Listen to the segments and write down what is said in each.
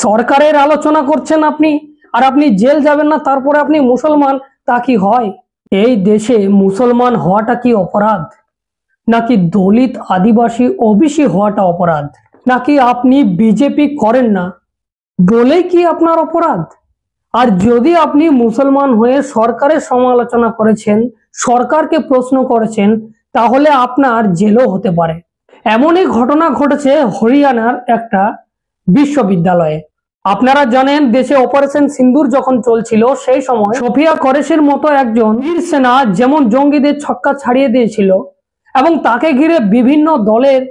সরকারের আলোচনা করছেন আপনি, আর আপনি জেল যাবেন না, তারপরে আপনি মুসলমান, তা কি হয়? এই দেশে মুসলমান হওয়াটা কি অপরাধ, নাকি দলিত আদিবাসী ওবিসি হওয়াটা অপরাধ, নাকি আপনি বিজেপি করেন না বলেই কি আপনার অপরাধ? আর যদি আপনি মুসলমান হয়ে সরকারের সমালোচনা করেছেন, সরকারকে প্রশ্ন করেছেন, তাহলে আপনার জেলও হতে পারে। এমনই ঘটনা ঘটেছে হরিয়ানার একটা বিশ্ববিদ্যালয়ে। আপনারা জানেন, দেশে অপারেশন সিন্দুর যখন চলছিল, সেই সময় সোফিয়া কোরেশির মতো একজন বীর সেনা যেমন জঙ্গিদের ছক্কা ছাড়িয়ে দিয়েছিল, এবং তাকে ঘিরে বিভিন্ন দলের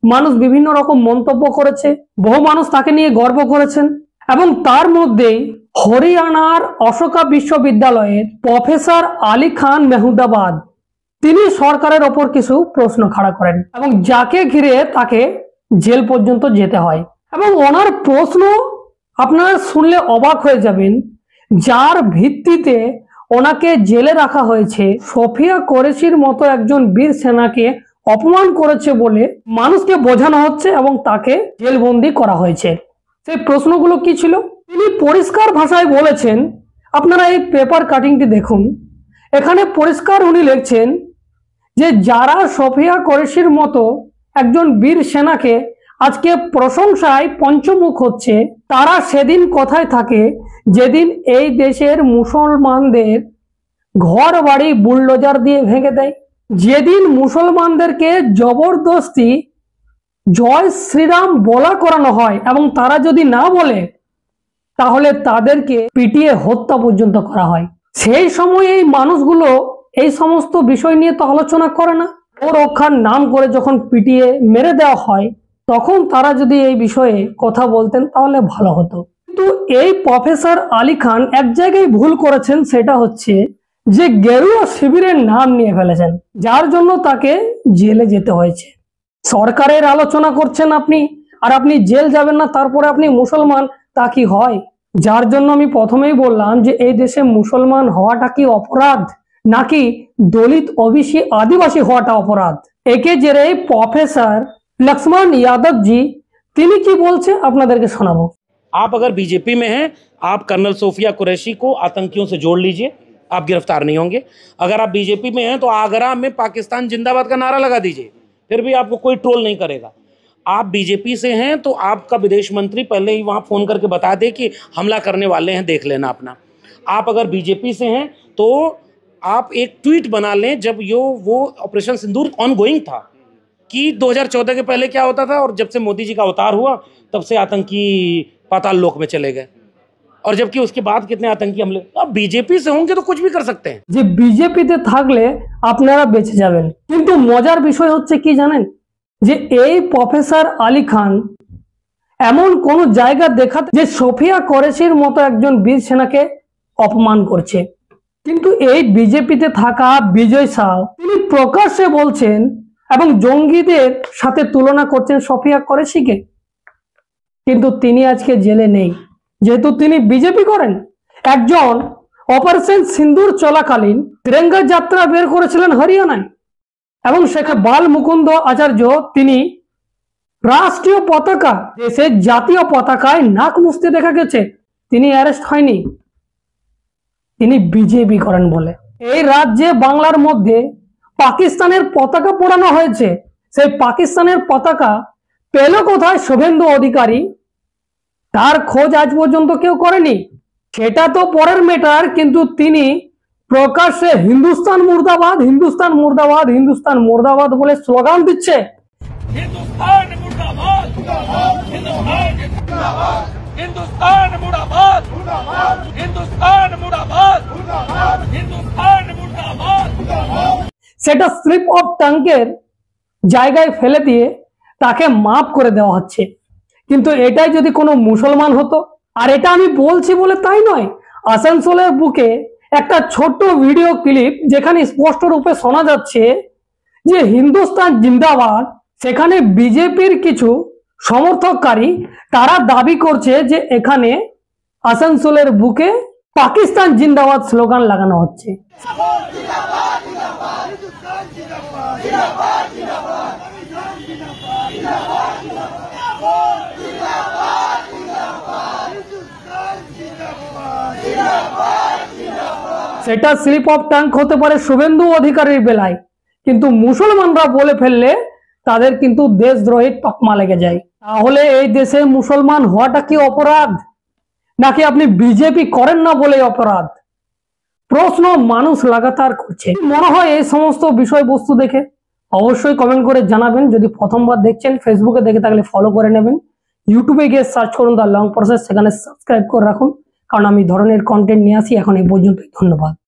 মানুষ বিভিন্ন রকম মন্তব্য করেছে, বহু মানুষ তাকে নিয়ে গর্ব করেছেন। এবং তার মধ্যেই হরিয়ানার অশোকা বিশ্ববিদ্যালয়ের প্রফেসর আলী খান মেহমুদাবাদ, তিনি সরকারের ওপর কিছু প্রশ্ন খাড়া করেন, এবং যাকে ঘিরে তাকে জেল পর্যন্ত যেতে হয়। এবং ওনার প্রশ্ন আপনারা শুনলে অবাক হয়ে যাবেন, যার ভিত্তিতে ওনাকে জেলে রাখা হয়েছে। সোফিয়া কোরেশির মতো একজন বীর সেনাকে অপমান করেছে বলে মানুষকে বোঝানো হচ্ছে এবং তাকে জেলবন্দি করা হয়েছে। সেই প্রশ্নগুলো কি ছিল? তিনি পরিষ্কার ভাষায় বলেছেন, আপনারা এই পেপার কাটিংটি দেখুন, এখানে পরিষ্কার উনি লিখছেন যে যারা সোফিয়া কোরেশির মতো একজন বীর সেনাকে আজকে প্রশংসায় পঞ্চমুখ হচ্ছে, তারা সেদিন কোথায় থাকে যেদিন এই দেশের মুসলমানদের ঘর বাড়ি বুলডোজার দিয়ে ভেঙে দেয়, যেদিন মুসলমানদেরকে জবরদস্তি জয় শ্রীরাম বলা করানো হয়, এবং তারা যদি না বলে তাহলে তাদেরকে পিটিয়ে হত্যা পর্যন্ত করা হয়। সেই সময় এই মানুষগুলো এই সমস্ত বিষয় নিয়ে তো আলোচনা করে না। ও রক্ষার নাম করে যখন পিটিয়ে মেরে দেওয়া হয়, তখন তারা যদি এই বিষয়ে কথা বলতেন তাহলে ভালো হতো। কিন্তু এই প্রফেসর আলী খান এক জায়গায় ভুল করেছেন, সেটা হচ্ছে যে গেরুয়া শিবিরের নাম নিয়ে ফেলেছেন, যার জন্য তাকে জেলে যেতে হয়েছে। সরকারের আলোচনা করছেন আপনি, আর আপনি জেল যাবেন না, তারপরে আপনি মুসলমান, তা কি হয়? যার জন্য আমি প্রথমেই বললাম যে এই দেশে মুসলমান হওয়াটা কি অপরাধ, নাকি দলিত ওবিসি আদিবাসী হওয়াটা অপরাধ? একে জেরে প্রফেসর लक्ष्मण यादव जी তিনি কি বলছে আপনাদেরকে শোনাবো। आप अगर बीजेपी में हैं, आप कर्नल सोफिया कुरैशी को आतंकियों से जोड़ लीजिए, आप गिरफ्तार नहीं होंगे। अगर आप बीजेपी में हैं तो आगरा में पाकिस्तान जिंदाबाद का नारा लगा दीजिए, फिर भी आपको कोई ट्रोल नहीं करेगा। आप बीजेपी से हैं तो आपका विदेश मंत्री पहले ही वहाँ फ़ोन करके बता दे कि हमला करने वाले हैं, देख लेना अपना। आप अगर बीजेपी से हैं तो आप एक ट्वीट बना लें, जब वो ऑपरेशन सिंदूर ऑन गोइंग था कि 2014 के पहले क्या होता था, और जब से मोदी जी का अवतार हुआ तब से आतंकी पाताल लोक में चले गए, और जबकि उसके बाद कितने आतंकी हमले। अब बीजेपी से होंगे तो कुछ भी कर सकते हैं। যে বিজেপিতে থাকলে আপনারা বেঁচে যাবেন, কিন্তু মজার বিষয় হচ্ছে কি জানেন, যে এই প্রফেসর আলী খান এমন কোন জায়গা দেখাতে যে সোফিয়া কোরেশির মতো একজন বীর সেনাকে অপমান করছে, কিন্তু এই বিজেপিতে থাকা বিজয় শাহ তিনি প্রকাশ্যে বলছেন এবং জঙ্গিদের সাথে তুলনা করছেন সোফিয়া কোরেশিকে। কিন্তু তিনি আজকে জেলে নেই, যেহেতু তিনি বিজেপি করেন। একজন অপারেশন সিন্দুর চলাকালীন তিরঙ্গা যাত্রা বের করেছিলেন হরিয়ানায়, এবং সেখানে বাল মুকুন্দ আচার্য তিনি রাষ্ট্রীয় পতাকা, দেশের জাতীয় পতাকায় নাক মুছতে দেখা গেছে, তিনি অ্যারেস্ট হয়নি, তিনি বিজেপি করেন বলে। এই রাজ্যে বাংলার মধ্যে পাকিস্তানের পতাকা পোড়ানো হয়েছে, সেই পাকিস্তানের পতাকা পেল কোথায় শুভেন্দু অধিকারী, তার খোঁজ আজ পর্যন্ত কেউ করেনি। সেটা তো পরের ম্যাটার, কিন্তু তিনি প্রকাশ্যে হিন্দুস্তান মুর্দাবাদ, হিন্দুস্তান মুর্দাবাদ, হিন্দুস্তান মুর্দাবাদ বলে স্লোগান দিচ্ছে। हिंदुस्तान मुर्दाबाद, हिंदुस्तान मुर्दाबाद, हिंदुस्तान मुर्दाबाद, हिंदुस्तान मुर्दाबाद, हिंदुस्तान मुर्दाबाद। সেটা স্লিপ অফ টাঙ্কের জায়গায় ফেলে দিয়ে তাকে মাফ করে দেওয়া হচ্ছে। কিন্তু এটাই যদি কোনো মুসলমান হতো, আর এটা আমি বলছি বলে তাই নয়, আসানসোলের বুকে একটা ছোট্ট ভিডিও ক্লিপ যেখানে স্পষ্ট রূপে শোনা যাচ্ছে যে হিন্দুস্তান জিন্দাবাদ, সেখানে বিজেপির কিছু সমর্থককারী তারা দাবি করছে যে এখানে আসানসোলের বুকে পাকিস্তান জিন্দাবাদ স্লোগান লাগানো হচ্ছে। সেটা স্লিপ অফ টাঙ্ক হতে পারে শুভেন্দু অধিকারীর বেলায়, কিন্তু মুসলমানরা বলে ফেললে তাদের কিন্তু দেশদ্রোহীর তকমা লেগে যায়। তাহলে এই দেশে মুসলমান হওয়াটা কি অপরাধ, নাকি আপনি বিজেপি করেন না বলে অপরাধ? প্রশ্ন মানুষ লাগাতার করছে। মনে হয় এই সমস্ত বিষয়বস্তু দেখে? অবশ্যই কমেন্ট করে জানাবেন। যদি প্রথমবার দেখছেন, ফেসবুকে দেখে থাকলে ফলো করে নেবেন। ইউটিউবে গিয়ে সার্চ করুন দ্য লং প্রসেস, সেখানে সাবস্ক্রাইব করে রাখুন, কারণ আমি ধরনের কন্টেন্ট নিয়ে আসি। এখন এই পর্যন্তই, ধন্যবাদ।